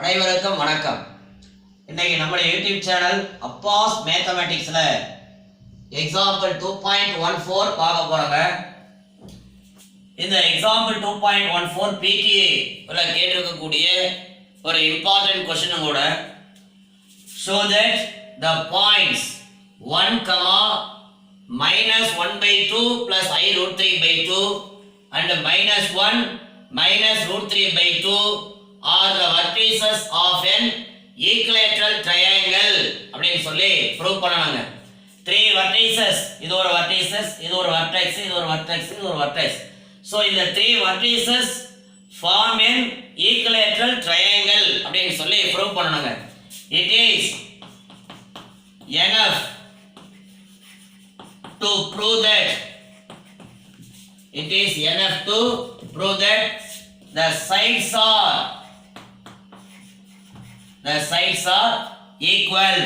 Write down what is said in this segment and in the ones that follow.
அனைவருக்கும் வணக்கம். இன்னைக்கு நம்மளுடைய யூடியூப் சேனல் அப்பாஸ் மேத்தமேட்டிக்ஸ்ல எக்ஸாம்பிள் 2.14 பார்க்க போறோங்க. இந்த எக்ஸாம்பிள் 2.14 PTA உள்ள கேட்டிருக்கக்கூடிய ஒரு இம்பார்ட்டன்ட் கொஸ்டின் கூட. Show that the points 1, minus 1/2 plus I root 3/2 and minus 1 minus root 3/2 are the vertices of an equilateral triangle அப்படின்னு சொல்லி ப்ரூவ் பண்ணாங்க. 3 vertices, இது ஒரு vertices, இது ஒரு vertex, இது ஒரு vertex, இது ஒரு vertex. So இந்த 3 vertices form an equilateral triangle அப்படின்னு சொல்லி ப்ரூவ் பண்ணாங்க. It is enough to prove that the sides are equal.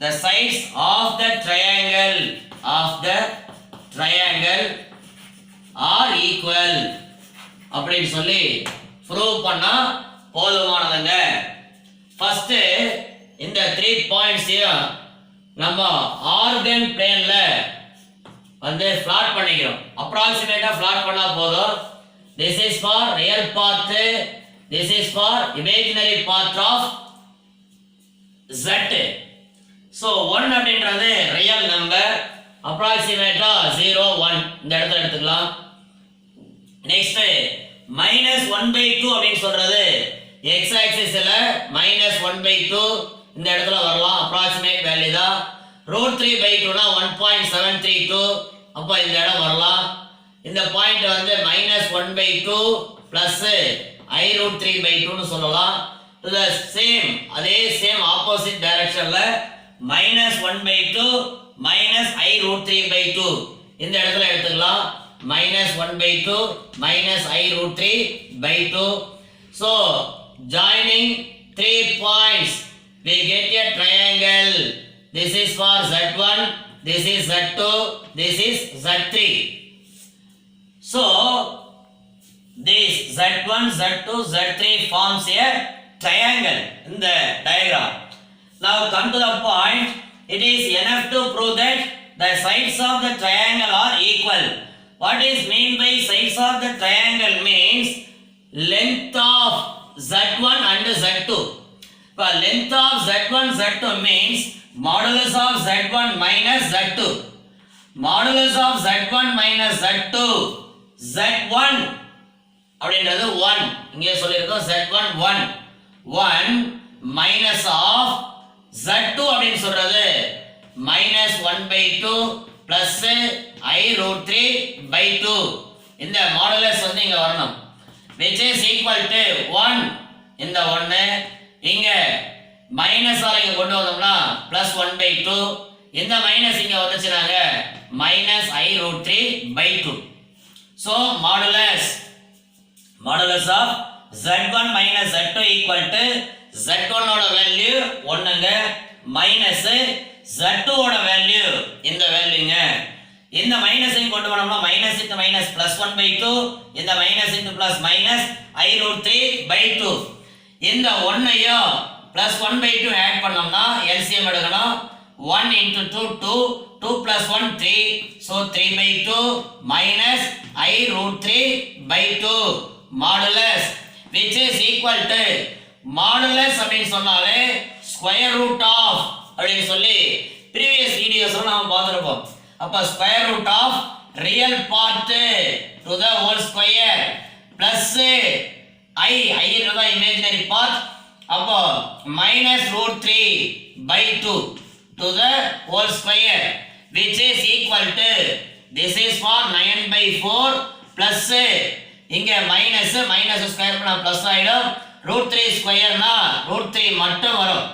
The sides of the triangle are equal அப்படின்னு சொல்லி ப்ரூவ் பண்ணா போதுமானதுங்க. ஃபர்ஸ்ட் இந்த 3 பாயிண்ட்ஸையும் நம்ம ஆர்கன் பிளேன்ல வந்து பிளாட் பண்ணிக்கிறோம். அப்ராக்சிமேட்டா பிளாட் பண்ணா போதும். This is for real part, this is for imaginary part of z. So 1 அப்படின்றது ரியல் நம்பர், அப்ராக்சிமேட்டா 0 1 இந்த இடத்துல எடுத்துக்கலாம். நெக்ஸ்ட் minus 1/2 அப்படின்னு சொல்றது x ஆக்சிஸ்ல minus 1/2 இந்த இடத்துல வரலாம், அப்ராக்சிமேட் வேல்யூ தான். root 3/2 னா 1.732 அப்ப இந்த இடம் வரலாம். இந்த பாயிண்ட் வந்து minus 1/2 plus I root 3/2 னு சொல்லலாம். the same அதே சேம் ஆப்போசிட் டைரக்ஷன்ல minus 1/2 minus I root 3/2 இந்த இடத்துல எடுத்துக்கலாம். minus 1/2 minus I root 3/2. So joining 3 points we get a triangle. This is for Z1, this is Z2, this is Z3. So this Z1, Z2, Z3 forms a triangle in the diagram. Now come to the point. It is enough to prove that the sides of the triangle are equal. What is mean by sides of the triangle means length of Z1 and Z2. For length of Z1, Z2 means modulus of Z1 minus Z2. Modulus of Z1 minus Z2. Z1 அப்படின்றது 1 இங்கே சொல்லியிருக்கோம். Z1 1 minus of Z2 அப்படின்னு சொல்றது minus 1/2 plus I root 3/2. இந்த modulus வந்து இங்க வரணும், which is equal to 1 இந்த 1 இங்க மைனஸ் ஆல இங்க கொண்டு வந்தோம்னா plus 1/2 இந்த மைனஸ் இங்க வந்துச்சுனாங்க minus I root 3/2. So modulus of Z1 minus Z2 equal to Z1 ஓட வேல்யூ 1ங்க மைனஸ் Z2 ஓட வேல்யூ இந்த வேல்யூங்க. இந்த மைனஸையும் கொண்டு வரணும்னா மைனஸ் இன்டு மைனஸ் plus 1/2 இந்த minus into plus minus I root 3/2. இந்த 1ஐயும் plus 1/2 ஆட் பண்ணோம்னா LCM எடுக்கணும். 1 into 2 2 plus 1 3, so 3/2 minus I root 3/2 modulus, which is equal to modulus அப்படின்னு சொன்னாலே square root of அப்படின்னு சொல்லி previous videosல நாம பார்த்திருப்போம். அப்ப square root of real part to the whole square plus I is imaginary part. அப்போ minus root 3/2 to the whole square, which is equal to this is for 9/4 plus இங்க minus square பண்ணா plus ஆயிடும். root 3 ஸ்கொயர்னா root 3 மட்டும் வரும்.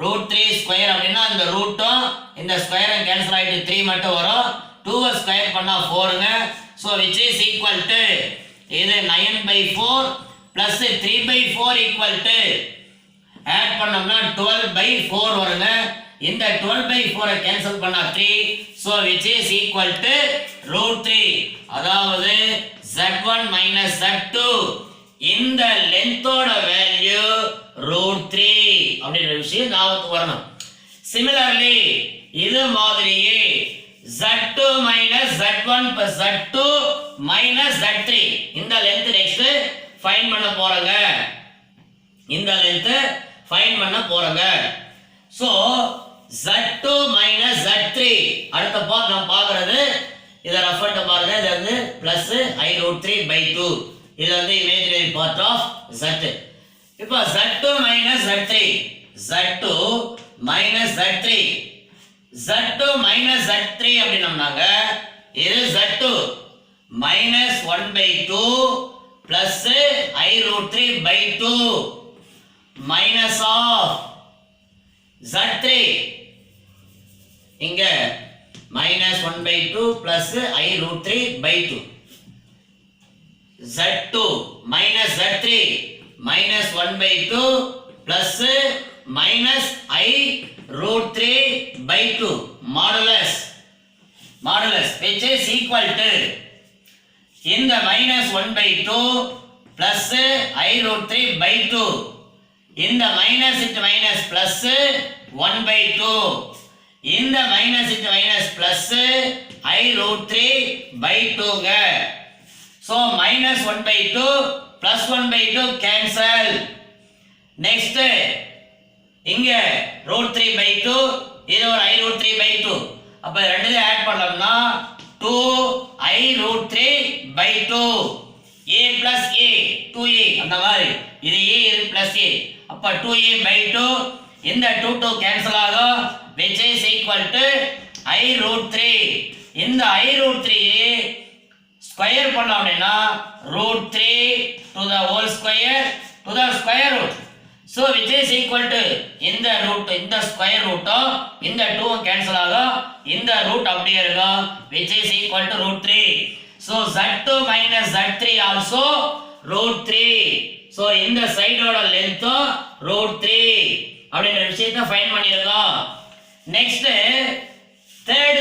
root 3 square அப்படின்னா இந்த ரூட்டும் இந்த ஸ்கொயரும் cancel ஆயிட்டு 3 மட்டும் வரும். 2 ஸ்கொயர் பண்ணா 4ங்க. so which is equal to இது 9/4 plus 3/4 equal to ஆட் பண்ணோம்னா 12/4 வருங்க. இந்த 12/4 கேன்சல் பண்ணா 3, so which is equal to root 3. அதாவது Z1 minus Z2 இந்த லென்த்தோட வேல்யூ அப்படின்ற விஷயம் ஞாபகத்துக்கு வரணும். சிமிலர்லி இது மாதிரியே Z2 minus Z1 plus Z2 minus Z3 இந்த லென்த் நெக்ஸ்ட் ஃபைண்ட் பண்ண போறங்க. இந்த லென்த் ஃபைண்ட் பண்ண போறங்க. சோ Z2 minus Z3 அடுத்த பார்ட் நாம் பார்க்கிறது இத ரஃப் பண்ண பாருங்க. இது வந்து பிளஸ் I√3/2 இது வந்து இமேஜினரி பார்ட் ஆஃப் Z. இப்போ Z2 minus Z3 Z2 minus Z3 Z2 minus Z3 அப்படினோம்னாங்க இது Z2 minus 1/2 plus I√3/2 minus of Z3 இங்க minus 1/2 plus I√3/2 Z2 minus Z3 minus 1/2 plus minus I√3/2 modulus which is equal to இந்த minus 1/2 plus I√3/2 இந்த minus into minus plus 1/2 இந்த minus into minus plus I√3/2 ங்க. so minus 1/2 plus 1/2 cancel. next இங்க √3/2 இது ஒரு I√3/2 அப்ப ரெண்டையும் add பண்ணோம்னா 2I√3/2 a plus a 2a அந்த மாதிரி இது a இது plus a அப்ப 2a/2 இந்த 2 கேன்சல் ஆகும் which is equal to I√3 இந்த I√3 ஸ்கொயர் பண்ணோம் அப்படினா √3 to the whole square to the square root. so which is equal to இந்த ரூட் இந்த ஸ்கொயர் ரூட்டும் இந்த 2 கேன்சல் ஆகும் இந்த ரூட் அப்படியே இருக்கும் which is equal to √3. so Z2 minus Z3 also √3. so இந்த சைடோட லென்த்தும் √3 அப்படிங்கற விஷயத்தை ஃபைண்ட் பண்ணிருக்கோம். Next third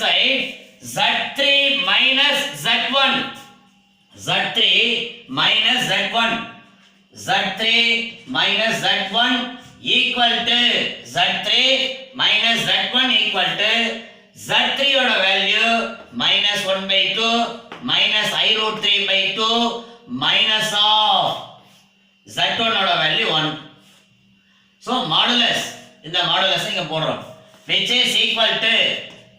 side Z3 minus Z1 Z3 minus Z1 Z3 minus Z1 equal to Z3 minus Z1 equal to Z3 ஓட value minus 1/2 minus I√3/2 minus of Z1 ஓட value 1. so modulus இந்த modulus இங்க போடுறோம் which is equal to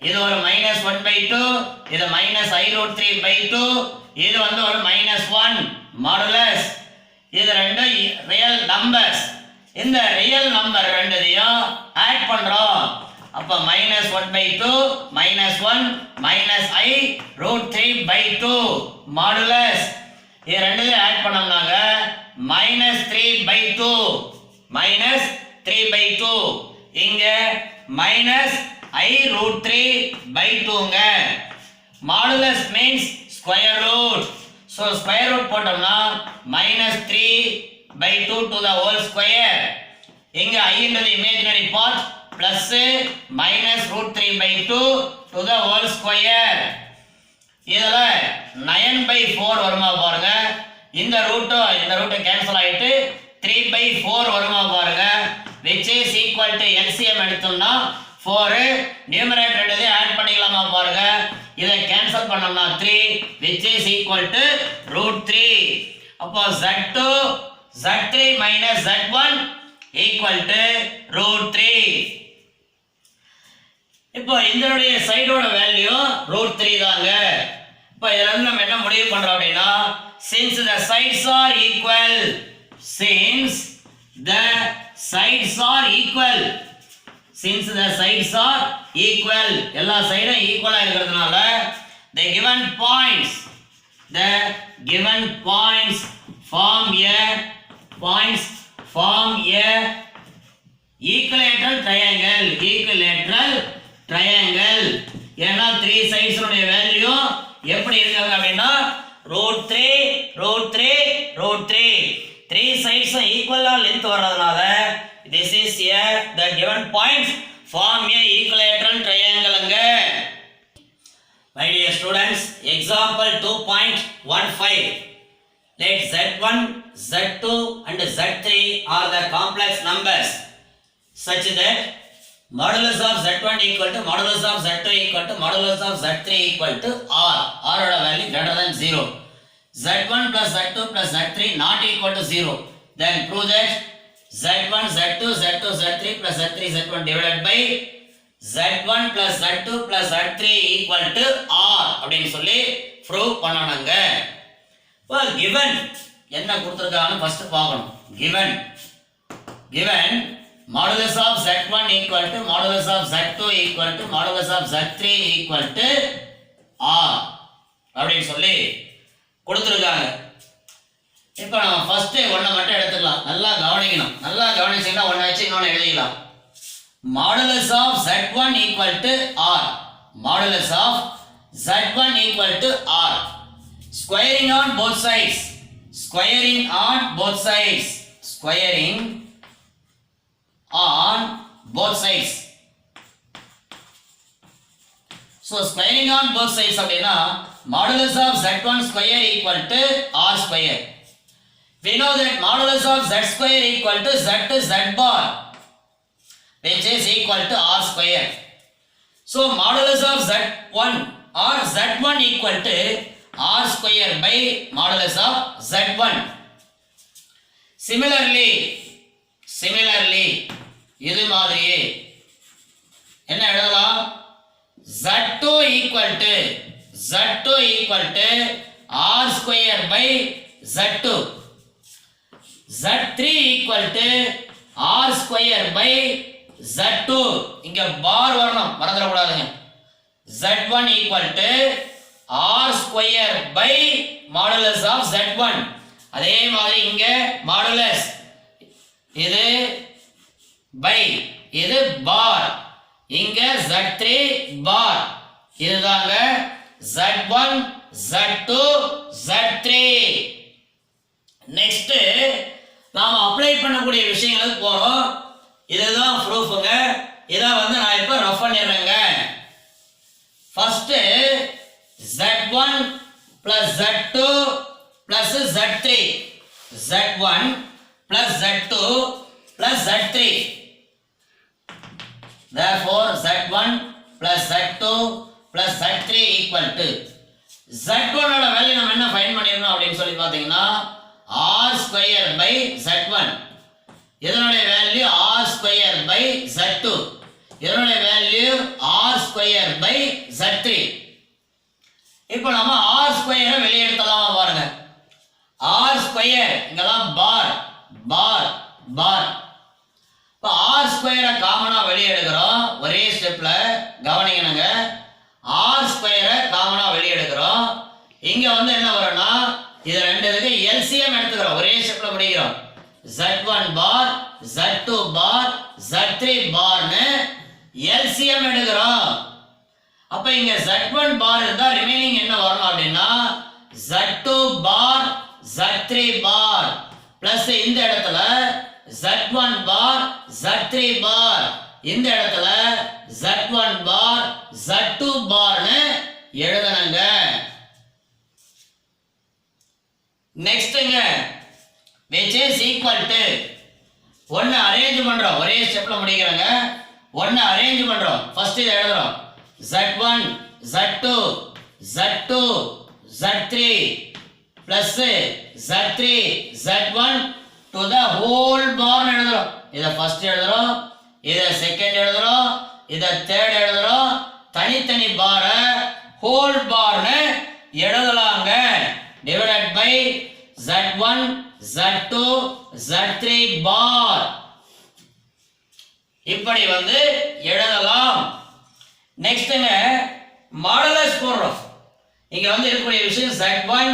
இது ஒரு minus 1/2 இது minus I√3/2 இது வந்து ஒரு minus 1 modulus இது ரெண்டு ரியல் நம்பர்ஸ். இந்த ரியல் நம்பர் ரெண்டையும் ஆட் பண்றோம் அப்ப minus 1/2 minus 1 minus I√3/2 modulus இது ரெண்டையும் ஆட் பண்ணோம்னாங்க minus 3/2 இங்க minus I√3/2 ங்க. modulus means square root. so square root போட்டோம்னா minus 3/2 to the whole square. இங்க I என்றது imaginary part plus minus √3/2 to the whole square. இதுல 9/4 வருமா பாருங்க. இந்த ரூட் கேன்சல் ஆயிட்டு 3/4 வருமா பாருங்க which is equal to LCM எடுத்தோம்னா 4 நியூமரேட்டர் ரெண்டையும் ஆட் பண்ணிக்கலாமா பாருங்க. இதை கேன்சல் பண்ணோம்னா 3 which is equal to √3. அப்போ Z3 minus Z1 equal to √3. இப்போ இதனுடைய சைடோட வேல்யூ √3 தாங்க. இப்போ இதல இருந்து நம்ம என்ன முடிவு பண்றோம் அப்படினா since the sides are equal எல்லா சைடும் ஈக்குவலா இருக்கிறதுனால the given points form a equilateral triangle. ஏன்னா 3 sides உடைய வேல்யூ எப்படி இருக்காங்க அப்படினா √3 3 sides ஈக்குவலா லெந்த் வரதுனால this is the given points form a equilateral triangle ங்க. My dear students, example 2.15. Let Z1 Z2 and Z3 are the complex numbers such that modulus of Z1 equal to modulus of Z2 equal to modulus of Z3 equal to R. R oda value greater than 0. Z1 plus Z2 plus Z3 not equal to 0. Then prove that Z1 Z2 Z2 Z3 plus Z3 Z1 divided by Z1 plus Z2 plus Z3 equal to R அப்படினு சொல்லி prove பண்ணனுங்க. Well given என்ன கொடுத்திருக்காங்க first பார்க்கணும். Given modulus of Z1 equal to modulus of Z2 equal to modulus of Z3 equal to R அப்படினு சொல்லி கொடுத்திருக்காங்க. இப்போ நம்ம ஃபர்ஸ்ட் ஒண்ணை மட்டும் எடுத்துக்கலாம். நல்லா கவனிக்கணும். நல்லா கவனிச்சீங்கன்னா ஒண்ணை வச்சு இன்னொன்னு எழுதிக்கலாம். Modulus of Z1 equal to R. Modulus of Z1 equal to R. Squaring on both sides. Squaring on both sides. Squaring on both sides. So squaring on both sides அப்படினா modulus of Z1 square equal to R square. We know that modulus of Z square equal to Z bar which is equal to R square. So modulus of Z1 or Z1 equal to R square by modulus of Z1. Similarly இது மாதிரியே என்ன எழுதலாம்? Z2 equal to R square by Z2. Z3 equal to R square by Z2. இங்க பார் வரணும், மறந்துட கூடாதுங்க. Z1 equal to R square by modulus of Z1. அதே மாதிரி இங்க modulus இது by இது பார், இங்க Z3 பார். இதுதாங்க Z1 Z2 Z3. நெக்ஸ்ட் நாம அப்ளை பண்ணக்கூடிய விஷயங்களுக்கு போறோம். இதுதான் ப்ரூஃப்ங்க. இதை நான் இப்ப ரஃப் பண்ணிடுறேங்க. First Z1 plus Z2 plus Z3. Z1 plus Z2 plus Z3. Therefore Z1 plus Z2 plus Z3 equal to Z1 ஓட வேல்யூ நம்ம என்ன ஃபைண்ட் பண்ணிரணும் அப்படினு சொல்லி பாத்தீங்கன்னா R square by Z1. இதனுடைய value R square by Z2. இதனுடைய value R square by Z3. இப்போ நம்ம R square வெளிய எடுத்தலாமா பாருங்க. R square இங்கலாம் பார் பார் பார். இப்போ R square காமனா வெளிய எடுக்கிறோம். ஒரே ஸ்டெப்ல கவனிக்கணுங்க. R square காமனா வெளிய எடுக்கிறோம். இங்க என்ன வரும்னா இது ரெண்டு இதுக்கு LCM எடுத்துக்கிறோம். ஒரே ஸ்டெப்ல படிக்கிறோம். Z1 பார் Z2 பார் Z3 பார்னு LCM எடுக்கிறோம். அப்ப இங்க Z1 பார் இருந்தா ரிமைனிங் என்ன வரணும் அப்படின்னா Z2 பார் Z3 பார் பிளஸ் இந்த இடத்துல Z1 பார் Z3 பார், இந்த இடத்துல Z1 பார் Z2 பார்னு எழுதணுங்க. நெக்ஸ்ட்ங்க which is equal to ஒன்னு அரேஞ்ச் பண்றோம். ஒரே ஸ்டெப்ல முடிக்கிறோங்க. ஒன்னு அரேஞ்ச் பண்றோம். ஃபர்ஸ்ட் இத எழுதுறோம். Z1 Z2 Z2 Z3 plus Z3 Z1 to the whole bar எழுதுறோம். இத ஃபர்ஸ்ட் எழுதுறோம், இத செகண்ட் எழுதுறோம், இத தேர்ட் எழுதுறோம். தனித்தனி பார whole பார்னு எழுதலாங்க. divided by Z1 Z2 Z3 bar. இப்படி எழுதலாம். நெக்ஸ்ட்ங்க மாடுலஸ் போடுறோம். இங்க இருக்கக்கூடிய விஷயம் Z1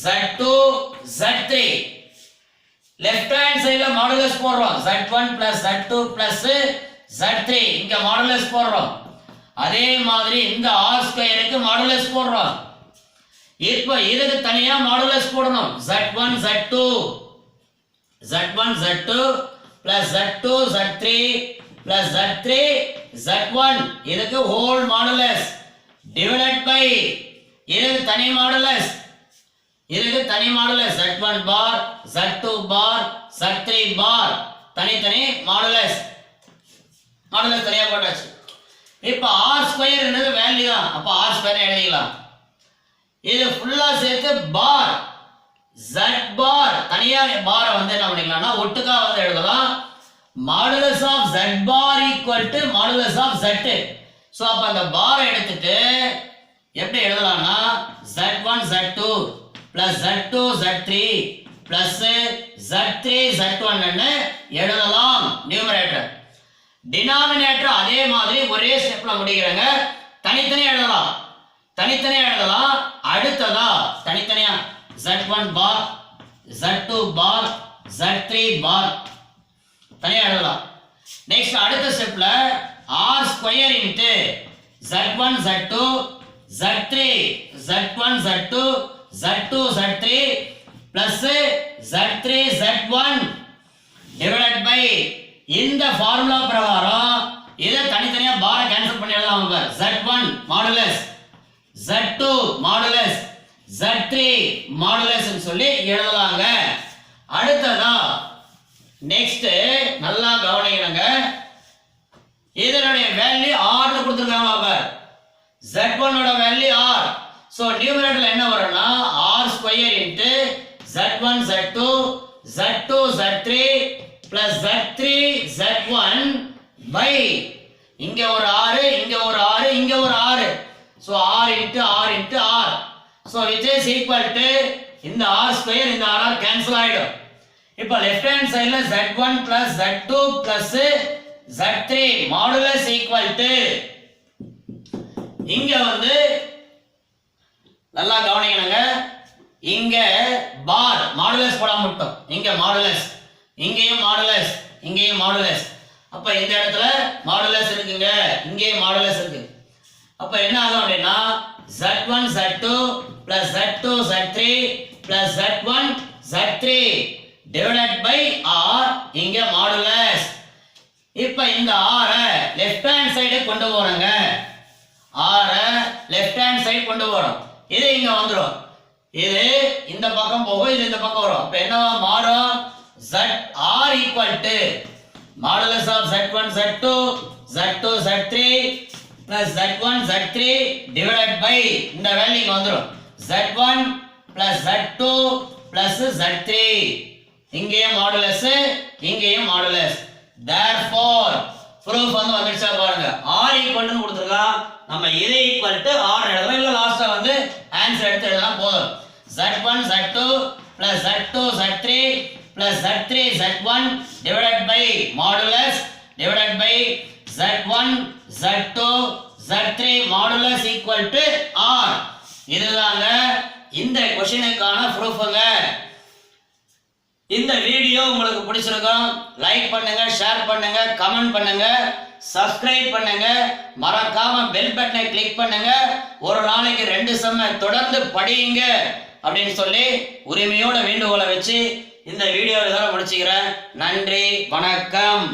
Z2 Z3. Left hand சைடுல மாடுலஸ் போடுறோம். Z1 plus Z2 plus Z3 இங்க மாடுலஸ் போடுறோம். அதே மாதிரி இந்த R ஸ்கொயருக்கு மாடுலஸ் போடுறோம். இப்போ இதுக்கு தனியா மாடுலஸ் போடணும். Z1 Z2 plus Z2 Z3 plus Z3 Z1 இதுக்கு ஹோல் மாடுலஸ் divided by இதுக்கு தனி மாடுலஸ் இதுக்கு தனி மாடுலஸ் Z1 பார் Z2 பார் Z3 பார் தனித்தனி மாடுலஸ் தனியா போட்டாச்சு. இப்போ ஆர் ஸ்கொயர் என்னது வேல்யூ தான், அப்போ ஆர் ஸ்கொயர் எழுதிக்கலாம். இது ஃபுல்லா சேர்த்து பார் Z பார் தனியா பாரை வந்து என்ன பண்ணிக்கலாம்னா ஒட்டுக்கா வந்து எழுதலாம். Modulus of Z bar equal to modulus of Z. So அப்போ அந்த பாரை எடுத்துட்டு எப்படி எழுதலாம்னா Z1 Z2 plus Z2 Z3 plus Z3 Z1 எழுதலாம் நியூமரேட்டர். டினாமினேட்டர் அதே மாதிரி ஒரே ஸ்டெப்ல முடிக்கிறங்க. தனித்தனியா எழுதலாம். அடுத்ததா தனித்தனியா Z1 பார் Z2 பார் Z3 பார் தனியா எழுதலாம். நெக்ஸ்ட் அடுத்த ஸ்டெப்ல R square into Z1 Z2 Z3 Z1 Z2 Z2 Z3 plus Z3 Z1 divided by இந்த ஃபார்முலா பிரகாரம் இதை தனித்தனியா பாரை கேன்சல் பண்ணி எழுதலாம். Z1 modulus Z2 modulus Z3 modulus சொல்லி எழுதலாங்க. அடுத்ததா நெக்ஸ்ட் நல்லா கவனிக்கணுங்க. இதனுடைய வேல்யூ R னு கொடுத்திருக்காங்க. Z1 ஓட வேல்யூ R. சோ நியூமரேட்டர்ல என்ன வரும்னா R square into Z1 Z2 Z2 Z3 plus Z3 Z1 by இங்க ஒரு 6 இங்க ஒரு 6 இங்க ஒரு 6. So R into R into R. So which is equal to இந்த R ஸ்கொயர் இந்த R கேன்சல் ஆயிடும். இப்போ லெஃப்ட் ஹேண்ட் சைடுல Z1 plus Z2 plus Z3 modulus equal to இங்க வந்து நல்லா கவனிக்கணுங்க. இங்க பார் மாடுலஸ் போட மட்டும் இங்க மாடுலஸ் இங்கேயும் மாடுலஸ் இங்கேயும் மாடுலஸ். அப்ப இந்த இடத்துல மாடுலஸ் இருக்குங்க, இங்கேயும் மாடுலஸ் இருக்கு. அப்ப என்ன ஆகும் அப்படின்னா Z1 Z2 plus Z2 Z3 plus Z1 Z3 divided by R இங்க மாடுலஸ். இப்ப இந்த R லெஃப்ட் ஹேண்ட் சைடு கொண்டு போறோங்க. R லெஃப்ட் ஹேண்ட் சைடு கொண்டு போறோம். இது இங்க வந்துரும். இது இந்த பக்கம் போகும், இது இந்த பக்கம் வரும். அப்ப என்னவா மாறும்? R equal to modulus of Z1 Z2 Z2 Z3 plus Z1 Z3 divided by இந்த வேல்யூ இங்க வந்துரும். Z1 plus Z2 plus Z3 இங்கேயும் மாடுலஸ் இங்கேயும் மாடுலஸ். therefore proof வந்து வந்துருச்சா பாருங்க. R equal to கொடுத்திருக்கான். நம்ம இதை equal to R எழுதலாம், இல்ல லாஸ்டா வந்து ஆன்சர் எடுத்து எழுதலாம் போதும். Z1 Z2 plus Z2 Z3 plus Z3 Z1 divided by modulus divided by Z1 Z2 Z3 modulus equal to R. இதுதாங்க இந்த क्वेश्चनக்கான ப்ரூஃப்ங்க. இந்த வீடியோ உங்களுக்கு பிடிச்சிருக்கும் லைக் பண்ணுங்க, ஷேர் பண்ணுங்க, கமெண்ட் பண்ணுங்க, சப்ஸ்கிரைப் பண்ணுங்க, மறக்காம பெல் பட்டனை கிளிக் பண்ணுங்க. ஒரு நாளைக்கு 2 சம்ம தொடர்ந்து படியுங்க அப்படின்னு சொல்லி உரிமையோட வேண்டுகோளை வச்சு இந்த வீடியோவை இதோட முடிச்சுக்கிறேன். நன்றி, வணக்கம்.